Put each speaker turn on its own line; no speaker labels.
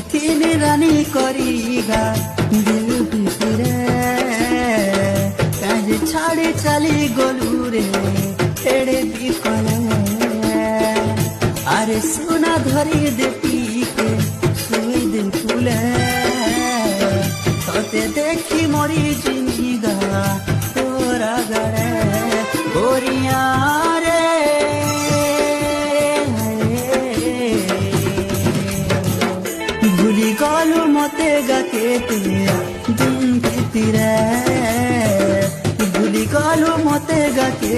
তিন রানী করিগা দিল ভিতরে কাজ ছাড়ে চালি গলু রে এড়ে দি কলে আরে সোনা ধরি দে পিকে শুই দিন ফুলে তোতে দেখি মরি জিনিগা তোরা গড়ে গোরিয়া রে ভুলি গলু মতে গাকে দিন ভিতরে ভুলি গলু মতে গাকে